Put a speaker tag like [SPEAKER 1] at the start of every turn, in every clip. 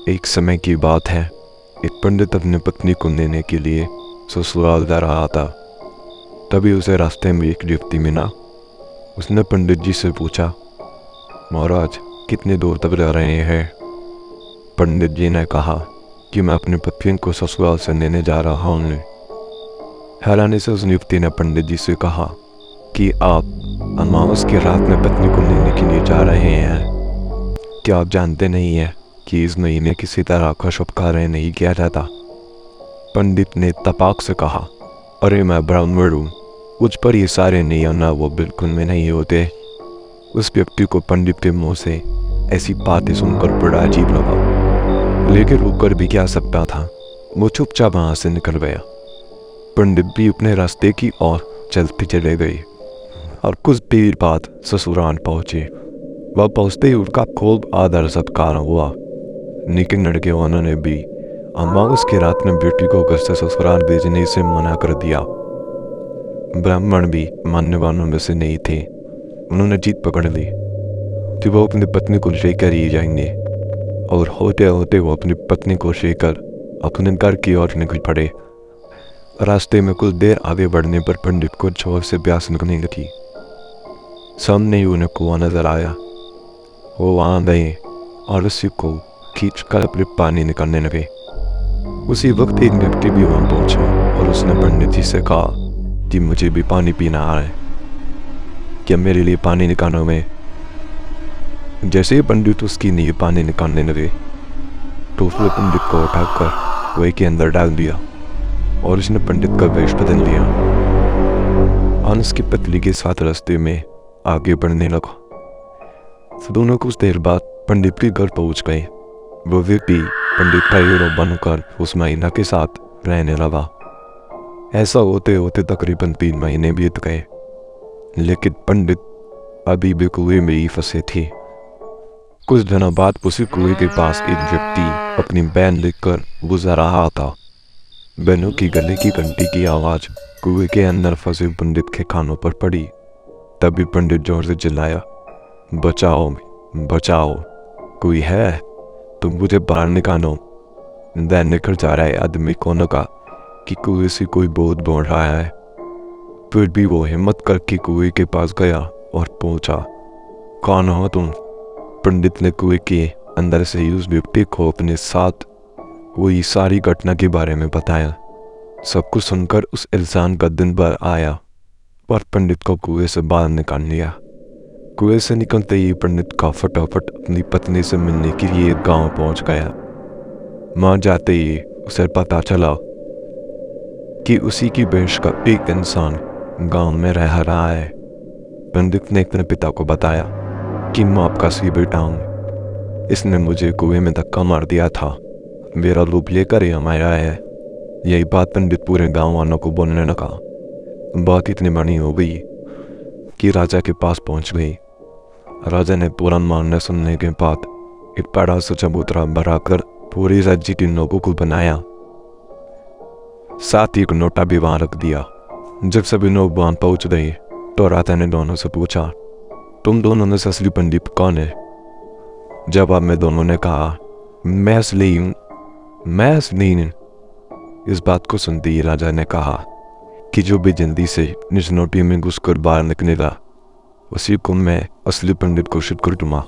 [SPEAKER 1] एक समय की बात है। एक पंडित अपनी पत्नी को लेने के लिए ससुराल जा रहा था। तभी उसे रास्ते में एक व्यक्ति मिला। उसने पंडित जी से पूछा, महाराज कितनी दूर तक जा रहे हैं? पंडित जी ने कहा कि मैं अपनी पत्नी को ससुराल से लेने जा रहा हूँ। हैरानी से उस युवती ने पंडित जी से कहा कि आप अमावस की रात में पत्नी को लेने के लिए जा रहे हैं। क्या आप जानते नहीं हैं कि इस महीने किसी तरह का शुभ कार्य नहीं किया जाता? पंडित ने तपाक से कहा, अरे मैं ब्राह्मण हूँ, मुझ पर ये सारे नियम ना वो बिल्कुल में नहीं होते। उस व्यक्ति को पंडित के मुंह से ऐसी बातें सुनकर बड़ा अजीब लगा, लेकिन वो कर भी क्या सकता था। वो चुपचाप वहाँ से निकल गया। पंडित भी अपने रास्ते की ओर चलते चले गए और कुछ देर बाद ससुराल पहुंचे। वह पहुंचते ही उनका खूब आदर सत्कार हुआ, लेकिन लड़के वालों ने भी अमावस की रात में बेटी को घर से ससुराल भेजने से मना कर दिया। ब्राह्मण भी मानने वालों में से नहीं थे। उन्होंने जीत पकड़ ली कि वो अपनी पत्नी को लेकर ही जाएंगे, और होते होते वो अपनी पत्नी को लेकर अपने घर की ओर निकल पड़े। रास्ते में कुछ देर आगे बढ़ने पर पंडित को जोर से प्यास लगने लगी। सामने ही उन्हें कुआं नजर आया। वो वहां गए और उसी को खींच कर अपने पानी निकालने लगे। उसी वक्त एक व्यक्ति भी वहां पहुंचा और उसने पंडित जी से कहा कि मुझे भी पानी पीना आ रहा है, क्या मेरे लिए पानी निकालो में? जैसे ही पंडित उसकी नींव पानी निकालने लगे तो उसने पंडित को उठाकर कुएं के अंदर डाल दिया और उसने पंडित का वेश बदल लिया और उसकी पतली के साथ रास्ते में आगे बढ़ने लगा। दोनों कुछ देर बाद पंडित के घर पहुंच गए। वो व्यक्ति पंडित का हीरो बनकर उस महिला के साथ रहने लगा। ऐसा होते होते तकरीबन 3 महीने बीत गए, लेकिन पंडित अभी भी कुएं में ही फंसे थे। कुछ दिनों बाद उसी कुएं के पास एक व्यक्ति अपनी बहन लेकर गुजर रहा था। बहनों की गले की घंटी की आवाज कुएं के अंदर फंसे पंडित के कानों पर पड़ी। तभी पंडित जोर से चिल्लाया, बचाओ बचाओ, कोई है? तुम मुझे बाहर निकालो। बहन निकल जा रहा है आदमी को लगा कि कुएं से कोई बहुत बोल रहा है। फिर भी वो हिम्मत करके कुएं के पास गया और पूछा, कौन हो तुम? पंडित ने कुएं के अंदर से ही उस व्यक्ति को अपने साथ वही सारी घटना के बारे में बताया। सब कुछ सुनकर उस इंसान का दिन भर आया और पंडित को कुएं से बाहर निकाल लिया। कुएं से निकलते ही पंडित का फटाफट अपनी पत्नी से मिलने के लिए गांव पहुंच गया। वहां जाते ही उसे पता चला कि उसी की वंश का एक इंसान गांव में रह रहा है। पंडित ने अपने पिता को बताया कि मैं आपका सी बेटा हूँ, इसने मुझे कुएं में धक्का मार दिया था, मेरा रूप लेकर ही हमारा है। यही बात पंडित पूरे गांव वालों को बोलने लगा। बात इतनी बड़ी हो गई कि राजा के पास पहुंच गई। राजा ने पूरा मामला सुनने के बाद एक बड़ा सा चबूतरा बनाकर पूरी राज्य के लोगों को बनाया, साथ ही एक नोटा भी वहां रख दिया। जब सभी लोग वहां पहुंच गए तो राजा ने दोनों से पूछा, तुम दोनों में से असली पंडित कौन है? जवाब में दोनों ने कहा, मैं असली हूं, मैं असली हूं। इस बात को सुनते ही राजा ने कहा कि जो भी जल्दी से निज नोटी में घुसकर बाहर निकलेगा उसी को मैं असली पंडित घोषित कर दूंगा।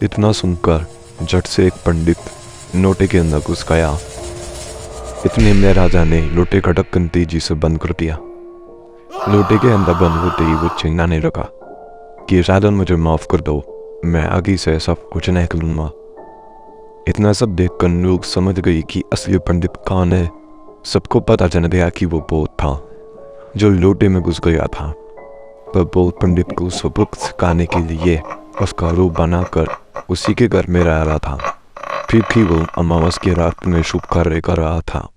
[SPEAKER 1] इतना सुनकर झट से एक पंडित नोटे के अंदर घुस गया। इतने में राजा ने लोटे का ढक्कन तेजी से बंद कर दिया। लोटे के अंदर बंद होते ही वो चिल्लाने लगा कि राजा मुझे माफ कर दो, मैं आगे से सब कुछ नहीं करूंगा। इतना सब देखकर लोग समझ गए कि असली पंडित कौन है। सबको पता चल गया कि वो बोध था जो लोटे में घुस गया था। पर बोध पंडित को सबक सिखाने के लिए उसका रूप बनाकर उसी के घर में रह रहा था। फिर भी वो अमावस की रात में शुभ कार्य कर रहा था।